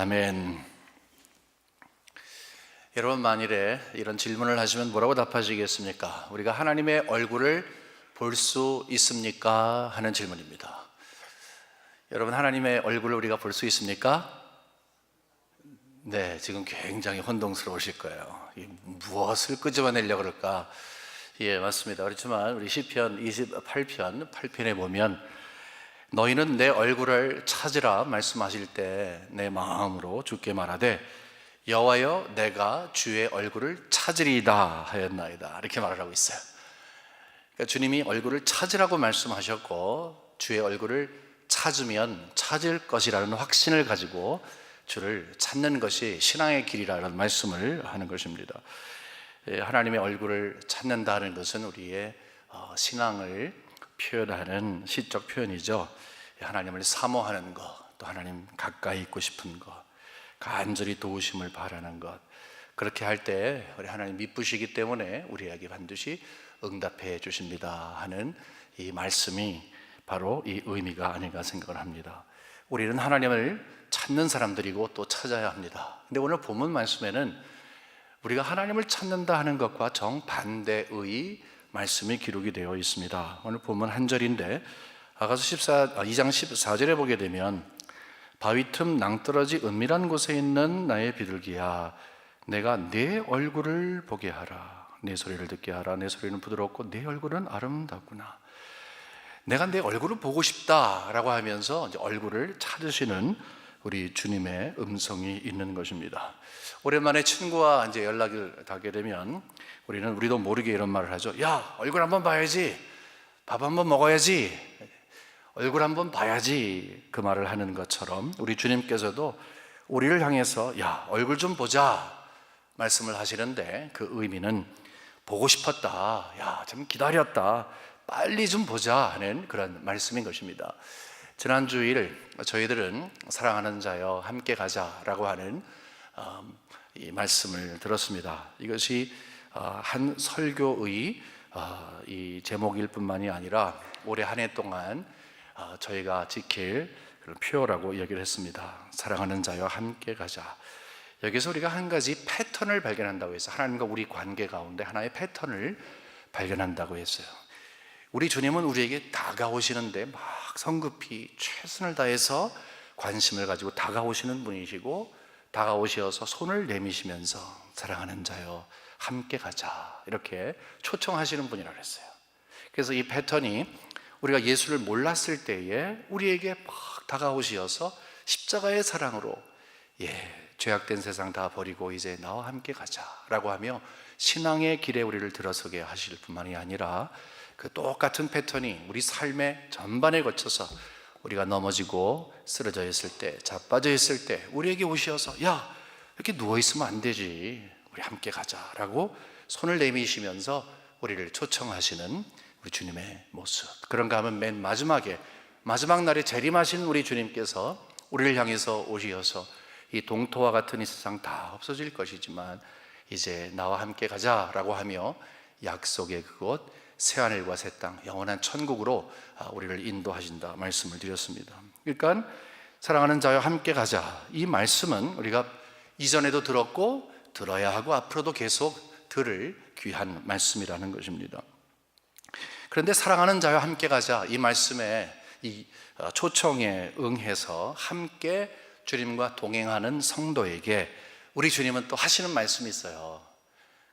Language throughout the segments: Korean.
아멘. 여러분, 만일에 이런 질문을 하시면 뭐라고 답하시겠습니까? 우리가 하나님의 얼굴을 볼 수 있습니까? 하는 질문입니다. 여러분, 하나님의 얼굴을 우리가 볼 수 있습니까? 네, 지금 굉장히 혼동스러우실 거예요. 무엇을 끄집어내려고 그럴까? 예, 맞습니다. 그렇지만 우리 시편 28편 8편에 보면 너희는 내 얼굴을 찾으라 말씀하실 때 내 마음으로 주께 말하되 여호와여 내가 주의 얼굴을 찾으리이다 하였나이다, 이렇게 말을 하고 있어요. 그러니까 주님이 얼굴을 찾으라고 말씀하셨고, 주의 얼굴을 찾으면 찾을 것이라는 확신을 가지고 주를 찾는 것이 신앙의 길이라는 말씀을 하는 것입니다. 하나님의 얼굴을 찾는다는 것은 우리의 신앙을 표현하는 시적 표현이죠. 하나님을 사모하는 것, 또 하나님 가까이 있고 싶은 것, 간절히 도우심을 바라는 것, 그렇게 할 때 우리 하나님 미쁘시기 때문에 우리에게 반드시 응답해 주십니다 하는 이 말씀이 바로 이 의미가 아닌가 생각을 합니다. 우리는 하나님을 찾는 사람들이고 또 찾아야 합니다. 근데 오늘 본문 말씀에는 우리가 하나님을 찾는다 하는 것과 정반대의 말씀이 기록이 되어 있습니다. 오늘 본문 한 절인데 아가서 2장 14절에 보게 되면 바위 틈 낭떠러지 은밀한 곳에 있는 나의 비둘기야 내가 내 얼굴을 보게 하라, 내 소리를 듣게 하라. 내 소리는 부드럽고 내 얼굴은 아름답구나. 내가 내 얼굴을 보고 싶다라고 하면서 이제 얼굴을 찾으시는 우리 주님의 음성이 있는 것입니다. 오랜만에 친구와 이제 연락을 하게 되면 우리도 모르게 이런 말을 하죠. 야, 얼굴 한번 봐야지, 밥 한번 먹어야지, 얼굴 한번 봐야지, 그 말을 하는 것처럼 우리 주님께서도 우리를 향해서 야, 얼굴 좀 보자 말씀을 하시는데, 그 의미는 보고 싶었다, 야, 좀 기다렸다, 빨리 좀 보자 하는 그런 말씀인 것입니다. 지난 주일 저희들은 사랑하는 자여 함께 가자라고 하는 이 말씀을 들었습니다. 이것이 한 설교의 이 제목일 뿐만이 아니라 올해 한 해 동안 저희가 지킬 그런 표어라고 이야기를 했습니다. 사랑하는 자여 함께 가자. 여기서 우리가 한 가지 패턴을 발견한다고 했어요. 하나님과 우리 관계 가운데 하나의 패턴을 발견한다고 했어요. 우리 주님은 우리에게 다가오시는데 막 성급히 최선을 다해서 관심을 가지고 다가오시는 분이시고, 다가오셔서 손을 내미시면서 사랑하는 자여 함께 가자 이렇게 초청하시는 분이라고 했어요. 그래서 이 패턴이 우리가 예수를 몰랐을 때에 우리에게 막 다가오셔서 십자가의 사랑으로 죄악된 세상 다 버리고 이제 나와 함께 가자라고 하며 신앙의 길에 우리를 들어서게 하실 뿐만이 아니라 그 똑같은 패턴이 우리 삶의 전반에 거쳐서 우리가 넘어지고 쓰러져 있을 때, 자빠져 있을 때 우리에게 오셔서 야, 이렇게 누워있으면 안 되지, 우리 함께 가자라고 손을 내미시면서 우리를 초청하시는 우리 주님의 모습. 그런가 하면 맨 마지막 날에 재림하신 우리 주님께서 우리를 향해서 오셔서 이 동토와 같은 이 세상 다 없어질 것이지만 이제 나와 함께 가자라고 하며 약속의 그곳 새하늘과 새 땅 영원한 천국으로 우리를 인도하신다 말씀을 드렸습니다. 그러니까 사랑하는 자와 함께 가자, 이 말씀은 우리가 이전에도 들었고 들어야 하고 앞으로도 계속 들을 귀한 말씀이라는 것입니다. 그런데 사랑하는 자와 함께 가자, 이 말씀에 이 초청에 응해서 함께 주님과 동행하는 성도에게 우리 주님은 또 하시는 말씀이 있어요.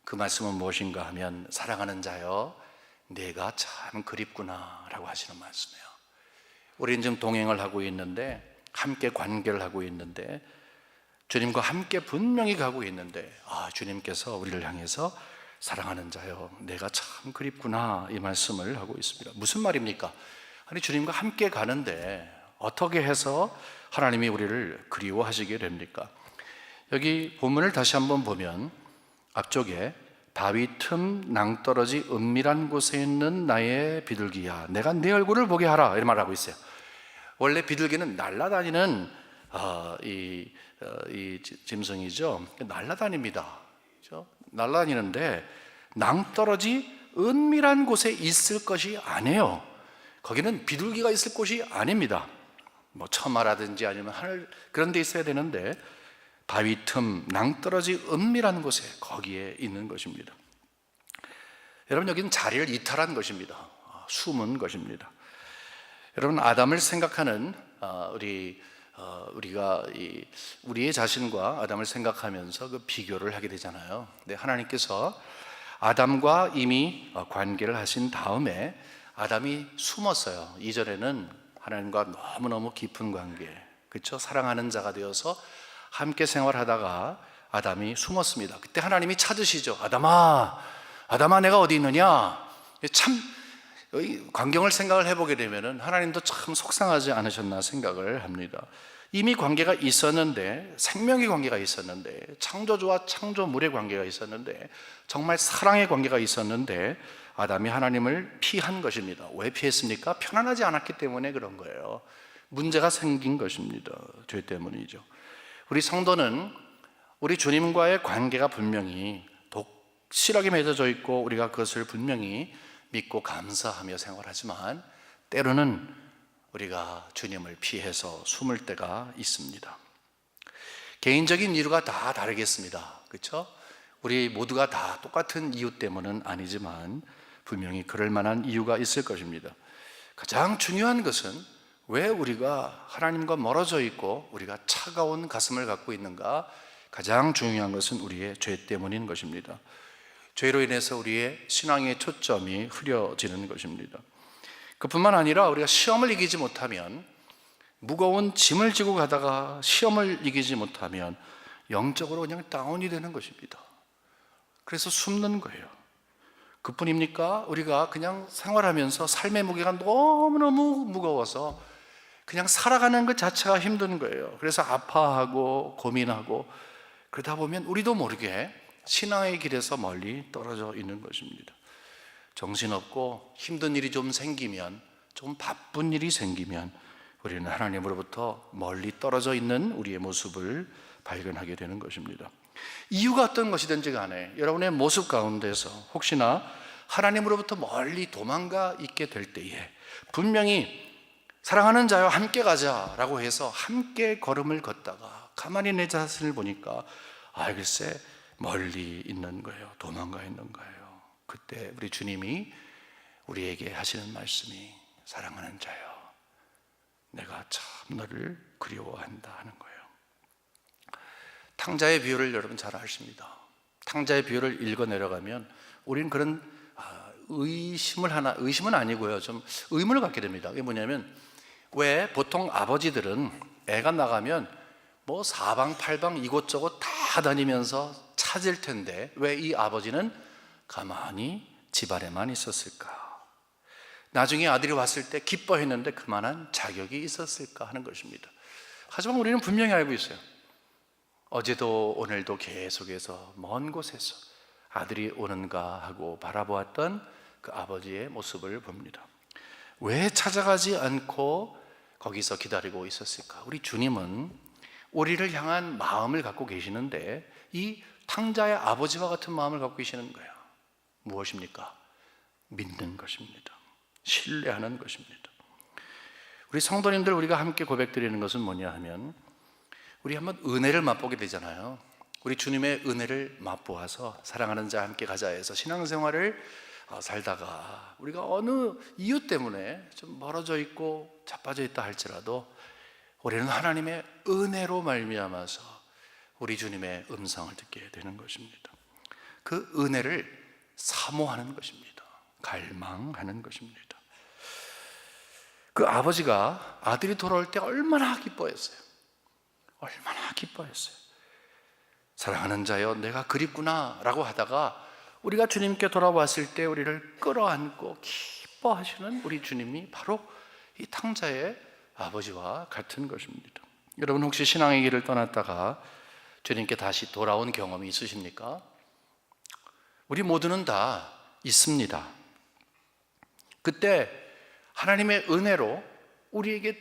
그 말씀은 무엇인가 하면 사랑하는 자여 내가 참 그립구나 라고 하시는 말씀이에요. 우리는 지금 동행을 하고 있는데, 함께 관계를 하고 있는데, 주님과 함께 분명히 가고 있는데 주님께서 우리를 향해서 사랑하는 자여 내가 참 그립구나 이 말씀을 하고 있습니다. 무슨 말입니까? 아니, 주님과 함께 가는데 어떻게 해서 하나님이 우리를 그리워하시게 됩니까? 여기 본문을 다시 한번 보면 앞쪽에 바위 틈 낭떠러지 은밀한 곳에 있는 나의 비둘기야 내가 네 얼굴을 보게 하라, 이런 말을 하고 있어요. 원래 비둘기는 날아다니는 이 짐승이죠. 날아다닙니다. 그렇죠? 날아다니는데 낭떠러지 은밀한 곳에 있을 것이 아니에요. 거기는 비둘기가 있을 곳이 아닙니다. 뭐 처마라든지 아니면 하늘 그런 데 있어야 되는데 바위 틈, 낭떠러지 은밀한 곳에 거기에 있는 것입니다. 여러분, 여기는 자리를 이탈한 것입니다. 숨은 것입니다. 여러분, 아담을 생각하는 우리가 우리의 자신과 아담을 생각하면서 그 비교를 하게 되잖아요. 근데 하나님께서 아담과 이미 관계를 하신 다음에 아담이 숨었어요. 이전에는 하나님과 너무너무 깊은 관계, 그렇죠? 사랑하는 자가 되어서 함께 생활하다가 아담이 숨었습니다. 그때 하나님이 찾으시죠. 아담아, 아담아, 내가 어디 있느냐? 참 광경을 생각을 해보게 되면은 하나님도 참 속상하지 않으셨나 생각을 합니다. 이미 관계가 있었는데, 생명의 관계가 있었는데, 창조주와 창조물의 관계가 있었는데, 정말 사랑의 관계가 있었는데 아담이 하나님을 피한 것입니다. 왜 피했습니까? 편안하지 않았기 때문에 그런 거예요. 문제가 생긴 것입니다. 죄 때문이죠. 우리 성도는 우리 주님과의 관계가 분명히 독실하게 맺어져 있고 우리가 그것을 분명히 믿고 감사하며 생활하지만 때로는 우리가 주님을 피해서 숨을 때가 있습니다. 개인적인 이유가 다 다르겠습니다. 그렇죠? 우리 모두가 다 똑같은 이유 때문은 아니지만 분명히 그럴 만한 이유가 있을 것입니다. 가장 중요한 것은 왜 우리가 하나님과 멀어져 있고 우리가 차가운 가슴을 갖고 있는가? 가장 중요한 것은 우리의 죄 때문인 것입니다. 죄로 인해서 우리의 신앙의 초점이 흐려지는 것입니다. 그뿐만 아니라 우리가 시험을 이기지 못하면, 무거운 짐을 지고 가다가 시험을 이기지 못하면 영적으로 그냥 다운이 되는 것입니다. 그래서 숨는 거예요. 그뿐입니까? 우리가 그냥 생활하면서 삶의 무게가 너무너무 무거워서 그냥 살아가는 것 자체가 힘든 거예요. 그래서 아파하고 고민하고 그러다 보면 우리도 모르게 신앙의 길에서 멀리 떨어져 있는 것입니다. 정신없고 힘든 일이 좀 생기면, 좀 바쁜 일이 생기면 우리는 하나님으로부터 멀리 떨어져 있는 우리의 모습을 발견하게 되는 것입니다. 이유가 어떤 것이든지 간에 여러분의 모습 가운데서 혹시나 하나님으로부터 멀리 도망가 있게 될 때에 분명히 사랑하는 자와 함께 가자라고 해서 함께 걸음을 걷다가 가만히 내 자신을 보니까 글쎄 멀리 있는 거예요. 도망가 있는 거예요. 그때 우리 주님이 우리에게 하시는 말씀이, 사랑하는 자여, 내가 참 너를 그리워한다 하는 거예요. 탕자의 비유를 여러분 잘 아십니다. 탕자의 비유를 읽어 내려가면 우리는 그런 의심은 아니고요, 좀 의문을 갖게 됩니다. 그게 뭐냐면, 왜 보통 아버지들은 애가 나가면 뭐 사방팔방 이곳저곳 다 다니면서 찾을 텐데 왜 이 아버지는 가만히 집안에만 있었을까? 나중에 아들이 왔을 때 기뻐했는데 그만한 자격이 있었을까 하는 것입니다. 하지만 우리는 분명히 알고 있어요. 어제도 오늘도 계속해서 먼 곳에서 아들이 오는가 하고 바라보았던 그 아버지의 모습을 봅니다. 왜 찾아가지 않고 거기서 기다리고 있었을까? 우리 주님은 우리를 향한 마음을 갖고 계시는데 이 탕자의 아버지와 같은 마음을 갖고 계시는 거예요. 무엇입니까? 믿는 것입니다. 신뢰하는 것입니다. 우리 성도님들, 우리가 함께 고백드리는 것은 뭐냐 하면, 우리 한번 은혜를 맛보게 되잖아요. 우리 주님의 은혜를 맛보아서 사랑하는 자와 함께 가자 해서 신앙생활을 살다가 우리가 어느 이유 때문에 좀 멀어져 있고 자빠져 있다 할지라도 우리는 하나님의 은혜로 말미암아서 우리 주님의 음성을 듣게 되는 것입니다. 그 은혜를 사모하는 것입니다. 갈망하는 것입니다. 그 아버지가 아들이 돌아올 때 얼마나 기뻐했어요. 얼마나 기뻐했어요. 사랑하는 자여, 내가 그립구나 라고 하다가 우리가 주님께 돌아왔을 때 우리를 끌어안고 기뻐하시는 우리 주님이 바로 이 탕자의 아버지와 같은 것입니다. 여러분, 혹시 신앙의 길을 떠났다가 주님께 다시 돌아온 경험이 있으십니까? 우리 모두는 다 있습니다. 그때 하나님의 은혜로 우리에게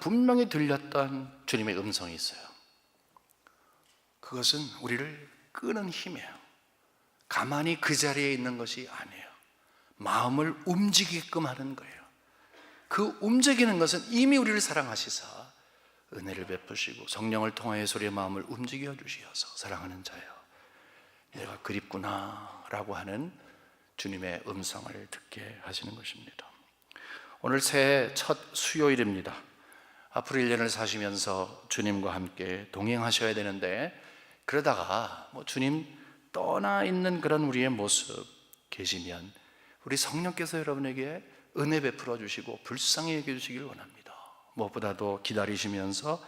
분명히 들렸던 주님의 음성이 있어요. 그것은 우리를 끄는 힘이에요. 가만히 그 자리에 있는 것이 아니에요. 마음을 움직이게끔 하는 거예요. 그 움직이는 것은 이미 우리를 사랑하시사 은혜를 베푸시고 성령을 통하여서 우리의 마음을 움직여 주시어서 사랑하는 자여 내가 그립구나 라고 하는 주님의 음성을 듣게 하시는 것입니다. 오늘 새해 첫 수요일입니다. 앞으로 1년을 사시면서 주님과 함께 동행하셔야 되는데 그러다가 주님 떠나 있는 그런 우리의 모습 계시면 우리 성령께서 여러분에게 은혜 베풀어 주시고 불쌍히 여겨 주시길 원합니다. 무엇보다도 기다리시면서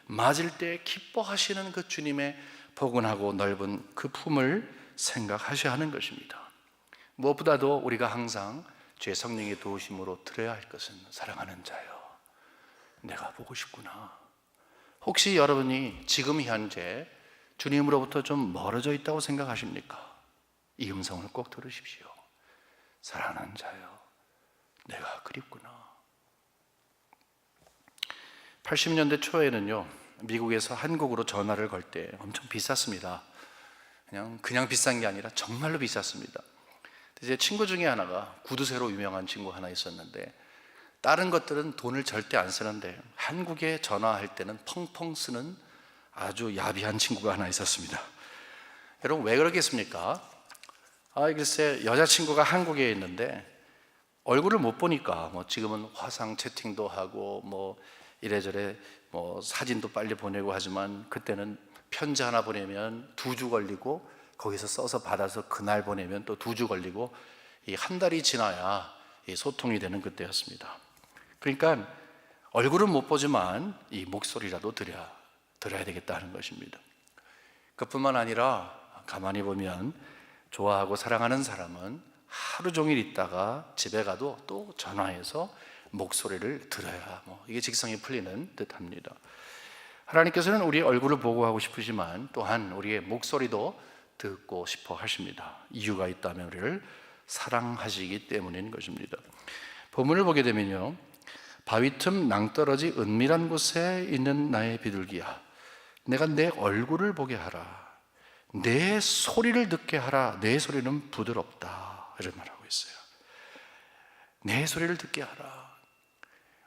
맞을 때 기뻐하시는 그 주님의 포근하고 넓은 그 품을 생각하셔야 하는 것입니다. 무엇보다도 우리가 항상 주의 성령의 도우심으로 들어야 할 것은 사랑하는 자요 내가 보고 싶구나. 혹시 여러분이 지금 현재 주님으로부터 좀 멀어져 있다고 생각하십니까? 이 음성을 꼭 들으십시오. 사랑하는 자요 내가 그립구나. 80년대 초에는요 미국에서 한국으로 전화를 걸 때 엄청 비쌌습니다. 그냥 비싼 게 아니라 정말로 비쌌습니다. 제 친구 중에 하나가 구두쇠로 유명한 친구 하나 있었는데 다른 것들은 돈을 절대 안 쓰는데 한국에 전화할 때는 펑펑 쓰는 아주 야비한 친구가 하나 있었습니다. 여러분 왜 그러겠습니까? 글쎄 여자친구가 한국에 있는데 얼굴을 못 보니까 지금은 화상 채팅도 하고 이래저래 사진도 빨리 보내고 하지만 그때는 편지 하나 보내면 2주 걸리고 거기서 써서 받아서 그날 보내면 또 2주 걸리고 이 한 달이 지나야 소통이 되는 그때였습니다. 그러니까 얼굴은 못 보지만 이 목소리라도 들어야 되겠다 하는 것입니다. 그뿐만 아니라 가만히 보면 좋아하고 사랑하는 사람은 하루 종일 있다가 집에 가도 또 전화해서 목소리를 들어야 이게 직성이 풀리는 듯합니다. 하나님께서는 우리의 얼굴을 보고 하고 싶으시지만 또한 우리의 목소리도 듣고 싶어 하십니다. 이유가 있다면 우리를 사랑하시기 때문인 것입니다. 본문을 보게 되면요 바위 틈 낭떠러지 은밀한 곳에 있는 나의 비둘기야 내가 내 얼굴을 보게 하라 내 소리를 듣게 하라 내 소리는 부드럽다 이런 말하고 있어요. 내 소리를 듣게 하라.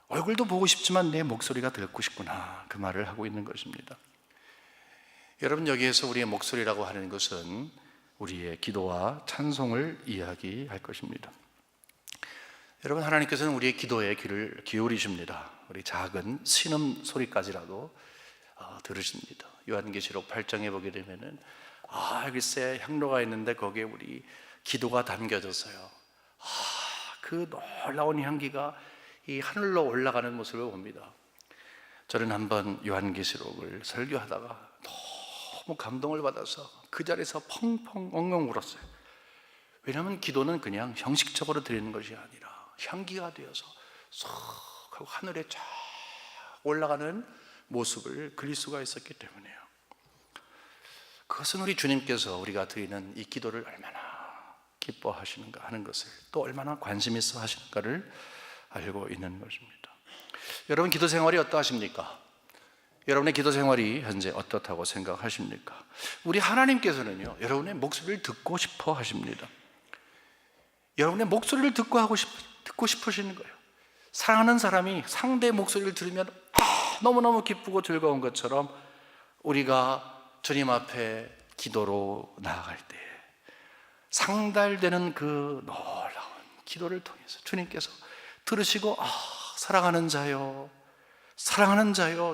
얼굴도 보고 싶지만 내 목소리가 듣고 싶구나 그 말을 하고 있는 것입니다. 여러분 여기에서 우리의 목소리라고 하는 것은 우리의 기도와 찬송을 이야기할 것입니다. 여러분 하나님께서는 우리의 기도에 귀를 기울이십니다. 우리 작은 신음 소리까지라도 들으십니다. 요한계시록 8장에 보게 되면은 글쎄 향로가 있는데 거기에 우리 기도가 담겨져서요 그 놀라운 향기가 이 하늘로 올라가는 모습을 봅니다. 저는 한번 요한계시록을 설교하다가 너무 감동을 받아서 그 자리에서 펑펑 엉엉 울었어요. 왜냐하면 기도는 그냥 형식적으로 드리는 것이 아니라 향기가 되어서 쏙 하고 하늘에 쫙 올라가는 모습을 그릴 수가 있었기 때문이에요. 그것은 우리 주님께서 우리가 드리는 이 기도를 얼마나 기뻐하시는가 하는 것을 또 얼마나 관심 있어 하시는가를 알고 있는 것입니다. 여러분 기도 생활이 어떠하십니까? 여러분의 기도 생활이 현재 어떻다고 생각하십니까? 우리 하나님께서는요 여러분의 목소리를 듣고 싶어 하십니다. 여러분의 목소리를 듣고 싶으시는 거예요. 사랑하는 사람이 상대의 목소리를 들으면 너무너무 기쁘고 즐거운 것처럼 우리가 주님 앞에 기도로 나아갈 때 상달되는 그 놀라운 기도를 통해서 주님께서 들으시고 사랑하는 자요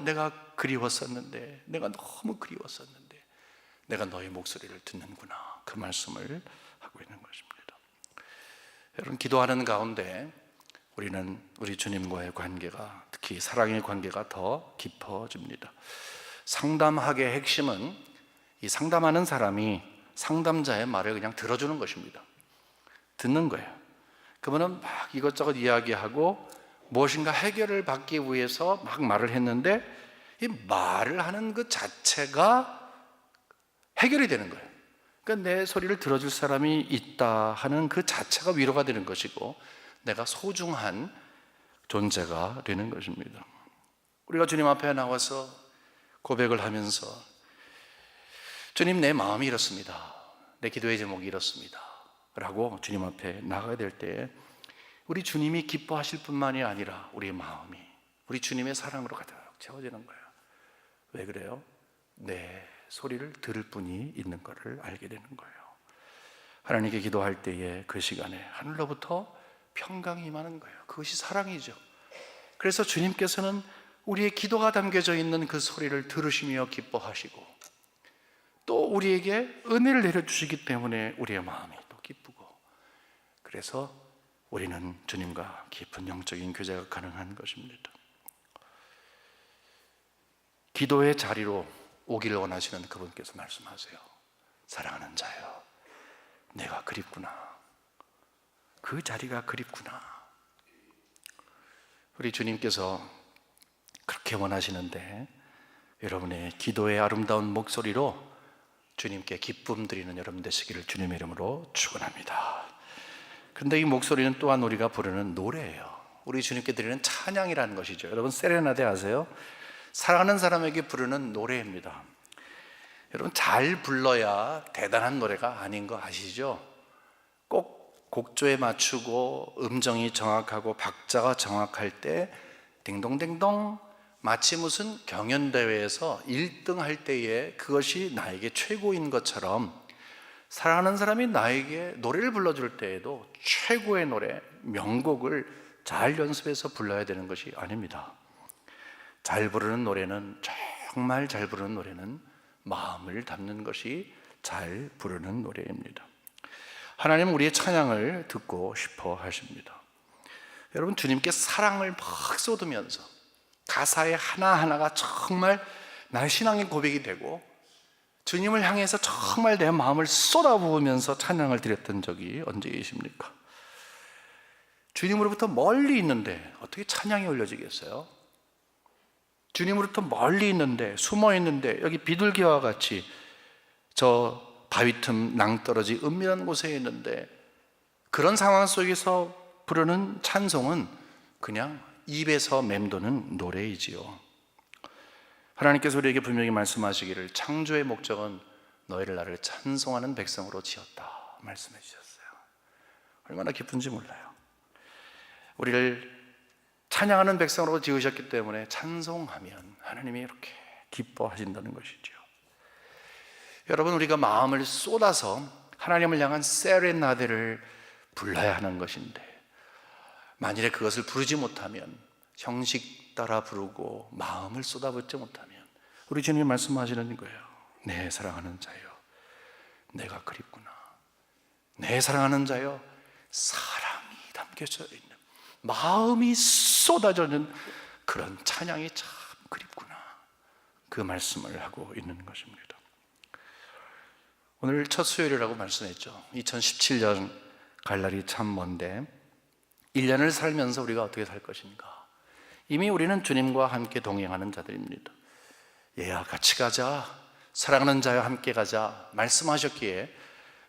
내가 그리웠었는데 내가 너무 그리웠었는데 내가 너의 목소리를 듣는구나 그 말씀을 하고 있는 것입니다. 여러분 기도하는 가운데 우리는 우리 주님과의 관계가 특히 사랑의 관계가 더 깊어집니다. 상담학의 핵심은 이 상담하는 사람이 상담자의 말을 그냥 들어주는 것입니다. 듣는 거예요. 그분은 막 이것저것 이야기하고 무엇인가 해결을 받기 위해서 막 말을 했는데 이 말을 하는 그 자체가 해결이 되는 거예요. 그러니까 내 소리를 들어줄 사람이 있다 하는 그 자체가 위로가 되는 것이고 내가 소중한 존재가 되는 것입니다. 우리가 주님 앞에 나와서 고백을 하면서 주님 내 마음이 이렇습니다. 내 기도의 제목이 이렇습니다. 라고 주님 앞에 나가야 될 때 우리 주님이 기뻐하실 뿐만이 아니라 우리의 마음이 우리 주님의 사랑으로 가득 채워지는 거예요. 왜 그래요? 내 소리를 들을 분이 있는 것을 알게 되는 거예요. 하나님께 기도할 때에 그 시간에 하늘로부터 평강이 임하는 거예요. 그것이 사랑이죠. 그래서 주님께서는 우리의 기도가 담겨져 있는 그 소리를 들으시며 기뻐하시고 또 우리에게 은혜를 내려주시기 때문에 우리의 마음이 또 기쁘고, 그래서 우리는 주님과 깊은 영적인 교제가 가능한 것입니다. 기도의 자리로 오기를 원하시는 그분께서 말씀하세요. 사랑하는 자여, 내가 그립구나. 그 자리가 그립구나. 우리 주님께서 그렇게 원하시는데 여러분의 기도의 아름다운 목소리로 주님께 기쁨 드리는 여러분 되시기를 주님의 이름으로 축원합니다. 그런데 이 목소리는 또한 우리가 부르는 노래예요. 우리 주님께 드리는 찬양이라는 것이죠. 여러분 세레나데 아세요? 사랑하는 사람에게 부르는 노래입니다. 여러분 잘 불러야 대단한 노래가 아닌 거 아시죠? 꼭 곡조에 맞추고 음정이 정확하고 박자가 정확할 때 딩동댕동, 마치 무슨 경연대회에서 1등 할 때에 그것이 나에게 최고인 것처럼 사랑하는 사람이 나에게 노래를 불러줄 때에도 최고의 노래, 명곡을 잘 연습해서 불러야 되는 것이 아닙니다. 잘 부르는 노래는, 정말 잘 부르는 노래는 마음을 담는 것이 잘 부르는 노래입니다. 하나님은 우리의 찬양을 듣고 싶어 하십니다. 여러분 주님께 사랑을 막 쏟으면서 가사의 하나하나가 정말 나의 신앙의 고백이 되고 주님을 향해서 정말 내 마음을 쏟아부으면서 찬양을 드렸던 적이 언제이십니까? 주님으로부터 멀리 있는데 어떻게 찬양이 올려지겠어요? 주님으로부터 멀리 있는데, 숨어 있는데, 여기 비둘기와 같이 저 바위 틈 낭떠러지 은밀한 곳에 있는데 그런 상황 속에서 부르는 찬송은 그냥 입에서 맴도는 노래이지요. 하나님께서 우리에게 분명히 말씀하시기를 창조의 목적은 너희를 나를 찬송하는 백성으로 지었다 말씀해 주셨어요. 얼마나 기쁜지 몰라요. 우리를 찬양하는 백성으로 지으셨기 때문에 찬송하면 하나님이 이렇게 기뻐하신다는 것이죠. 여러분 우리가 마음을 쏟아서 하나님을 향한 세레나데를 불러야 하는 것인데 만일에 그것을 부르지 못하면, 형식 따라 부르고 마음을 쏟아붓지 못하면 우리 주님이 말씀하시는 거예요. 내 사랑하는 자여, 내가 그립구나. 내 사랑하는 자여, 사랑이 담겨져 있는, 마음이 쏟아져 있는 그런 찬양이 참 그립구나. 그 말씀을 하고 있는 것입니다. 오늘 첫 수요일이라고 말씀했죠. 2017년 갈 날이 참 먼데 1년을 살면서 우리가 어떻게 살 것인가? 이미 우리는 주님과 함께 동행하는 자들입니다. 얘야 같이 가자, 사랑하는 자와 함께 가자 말씀하셨기에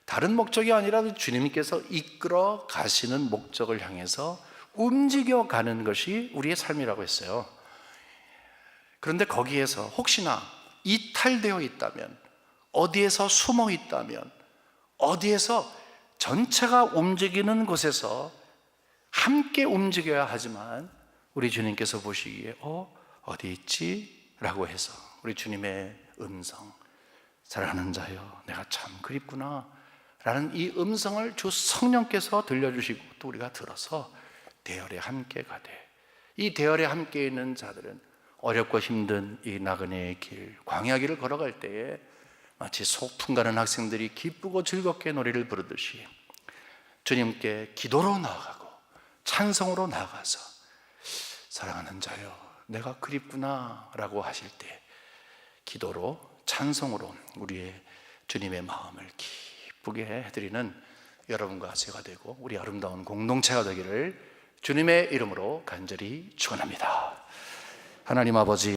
다른 목적이 아니라 주님께서 이끌어 가시는 목적을 향해서 움직여가는 것이 우리의 삶이라고 했어요. 그런데 거기에서 혹시나 이탈되어 있다면, 어디에서 숨어 있다면, 어디에서 전체가 움직이는 곳에서 함께 움직여야 하지만 우리 주님께서 보시기에 어디 있지? 라고 해서 우리 주님의 음성, 사랑하는 자여 내가 참 그립구나 라는 이 음성을 주 성령께서 들려주시고 또 우리가 들어서 대열에 함께 가되, 이 대열에 함께 있는 자들은 어렵고 힘든 이 나그네의 길, 광야길을 걸어갈 때에 마치 소풍 가는 학생들이 기쁘고 즐겁게 노래를 부르듯이 주님께 기도로 나아가고 찬송으로 나아가서 사랑하는 자여 내가 그립구나 라고 하실 때 기도로 찬송으로 우리의 주님의 마음을 기쁘게 해드리는 여러분과 제가 되고 우리 아름다운 공동체가 되기를 주님의 이름으로 간절히 축원합니다. 하나님 아버지,